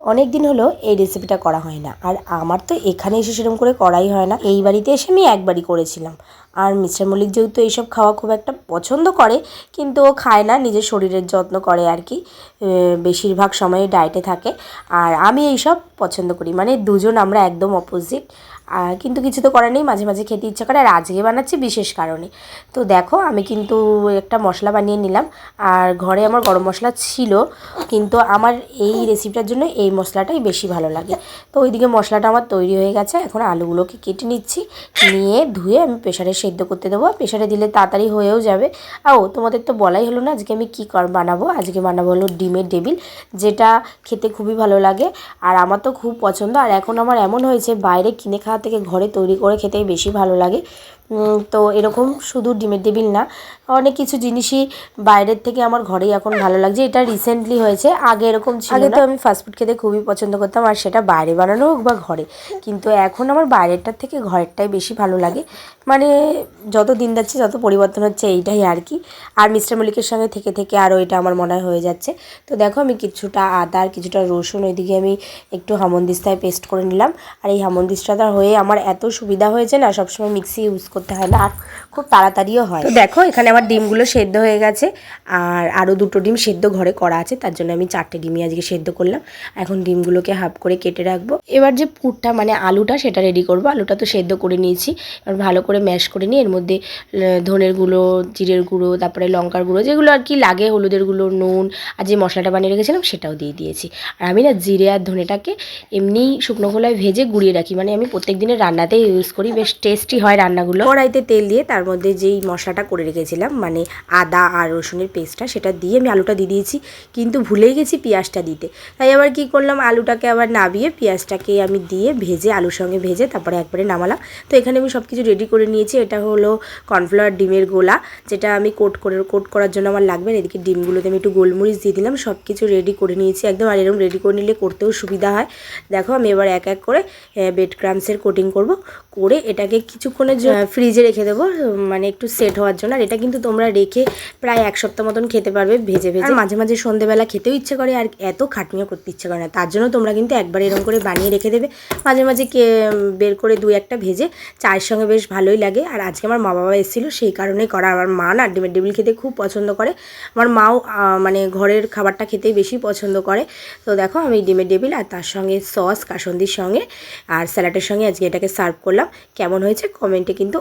অনেক দিন হলো এই রেসিপিটা করা হয় না, আর আমার তো এখানে এসে সেরকম করে করাই হয় না। এই বাড়িতে এসে আমি একবারই করেছিলাম। আর মিস্টার মল্লিক যেহেতু এইসব খাওয়া খুব একটা পছন্দ করে, কিন্তু ও খায় না, নিজের শরীরের যত্ন করে আর কি। বেশিরভাগ সময়ে ডায়েটে থাকে, আর আমি এইসব পছন্দ করি। মানে দুজন আমরা একদম অপোজিট। কিন্তু কিছু তো করার নেই, মাঝে মাঝে খেতে ইচ্ছা করে। আর আজকে বানাচ্ছি বিশেষ কারণে। তো দেখো, আমি কিন্তু একটা মশলা বানিয়ে নিলাম। আর ঘরে আমার গরম মশলা ছিল, কিন্তু আমার এই রেসিপিটার জন্য এই মশলাটাই বেশি ভালো লাগে। তো ওইদিকে মশলাটা আমার তৈরি হয়ে গেছে। এখন আলুগুলোকে কেটে নিচ্ছি, নিয়ে ধুয়ে আমি প্রেশারে সেদ্ধ করতে দেবো। প্রেশারে দিলে তাড়াতাড়ি হয়েও যাবে। তোমাদের তো বলাই হলো না আজকে আমি কী বানাবো। আজকে বানাবো হলো ডিমের টেবিল, যেটা খেতে খুবই ভালো লাগে আর আমার তো খুব পছন্দ। আর এখন আমার এমন হয়েছে, বাইরে কিনে খাওয়া থেকে ঘরে তৈরি করে খেতেই বেশি ভালো লাগে। তো এরকম শুধু ডিমের টেবিল না, অনেক কিছু জিনিসই বাইরের থেকে আমার ঘরেই এখন ভালো লাগছে। এটা রিসেন্টলি হয়েছে, আগে এরকম ছিল না। আগে তো আমি ফাস্টফুড খেতে খুবই পছন্দ করতাম, আর সেটা বাইরে বানানো হোক বা ঘরে। কিন্তু এখন আমার বাইরেরটার থেকে ঘরেরটাই বেশি ভালো লাগে। মানে যত দিন যাচ্ছে যত পরিবর্তন হচ্ছে, এইটাই আর কি। আর মিস্টার মল্লিকের সঙ্গে থেকে থেকে আরও এটা আমার মনে হয়ে যাচ্ছে। তো দেখো, আমি কিছুটা আদা আর কিছুটা রসুন ওইদিকে আমি একটু হামনদিস্তায় পেস্ট করে নিলাম। আর এই হামনদিস্তাটা হয়ে আমার এত সুবিধা হয়েছে না, সবসময় মিক্সি ইউজ করতে হয় না, আর খুব তাড়াতাড়িও হয়। তো দেখো, এখানে আমার ডিমগুলো সেদ্ধ হয়ে গেছে। আর আরও দুটো ডিম সেদ্ধ ঘরে করা আছে, তার জন্য আমি 4টে ডিমই আজকে সেদ্ধ করলাম। এখন ডিমগুলোকে হাফ করে কেটে রাখবো। এবার যে পুরটা মানে আলুটা, সেটা রেডি করবো। আলুটা তো সেদ্ধ করে নিয়েছি, এবার ভালো করে ম্যাশ করে নিয়ে এর মধ্যে ধনের গুঁড়ো, জিরের গুঁড়ো, তারপরে লঙ্কার গুঁড়ো, যেগুলো আর কি লাগে, হলুদের গুঁড়ো, নুন, আর যে মশলাটা বানিয়ে রেখেছিলাম সেটাও দিয়ে দিয়েছি। আর আমি না জিরে আর ধনেটাকে এমনি শুকনো খোলায় ভেজে গুঁড়িয়ে রাখি। মানে আমি প্রত্যেক দিনের রান্নাতেই ইউজ করি, বেশ টেস্টি হয় রান্নাগুলো। কড়াইতে তেল দিয়ে তার মধ্যে যেই মশলাটা করে রেখেছিলাম, মানে আদা আর রসুনের পেস্টটা, সেটা দিয়ে আমি আলুটা দিয়ে দিয়েছি। কিন্তু ভুলেই গেছি পেঁয়াজটা দিতে। তাই আবার কি করলাম, আলুটাকে আবার নাবিয়ে পেঁয়াজটাকে আমি দিয়ে ভেজে, আলুর সঙ্গে ভেজে তারপরে একবারে নামালাম। তো এখানে আমি সব কিছু রেডি করে নিয়েছি। এটা হলো কর্নফ্লাওয়ার ডিমের গোলা, যেটা আমি কোট করার জন্য আমার লাগবে। এদিকে ডিমগুলোতে আমি একটু গোলমরিচ দিয়ে দিলাম। সব কিছু রেডি করে নিয়েছি একদম। আর এরকম রেডি করে নিলে করতেও সুবিধা হয়। দেখো, আমি এবার এক এক করে ব্রেড ক্রাম্বসের কোটিং করব, করে এটাকে কিছুক্ষণের জন্য ফ্রিজে রেখে দেবো, মানে একটু সেট হওয়ার জন্য। আর এটা কিন্তু তোমরা রেখে প্রায় 1 সপ্তাহ মতন খেতে পারবে ভেজে ভেজে। মাঝে মাঝে সন্ধ্যেবেলা খেতেও ইচ্ছে করে, আর এত খাটনিও করতে ইচ্ছে করে না। তার জন্য তোমরা কিন্তু একবার এরকম করে বানিয়ে রেখে দেবে। মাঝে মাঝে বের করে 2-1টা ভেজে চায়ের সঙ্গে বেশ ভালোই লাগে। আর আজকে আমার মা বাবা এসেছিলো, সেই কারণেই করা। আমার মা না ডিমের টেবিল খেতে খুব পছন্দ করে। আমার মাও মানে ঘরের খাবারটা খেতেই বেশি পছন্দ করে। তো দেখো, আমি ডিমের টেবিল আর তার সঙ্গে সস কাসন্দির সঙ্গে আর স্যালাডের সঙ্গে আজকে এটাকে সার্ভ করলাম। কেমন হয়েছে কমেন্টে কিন্তু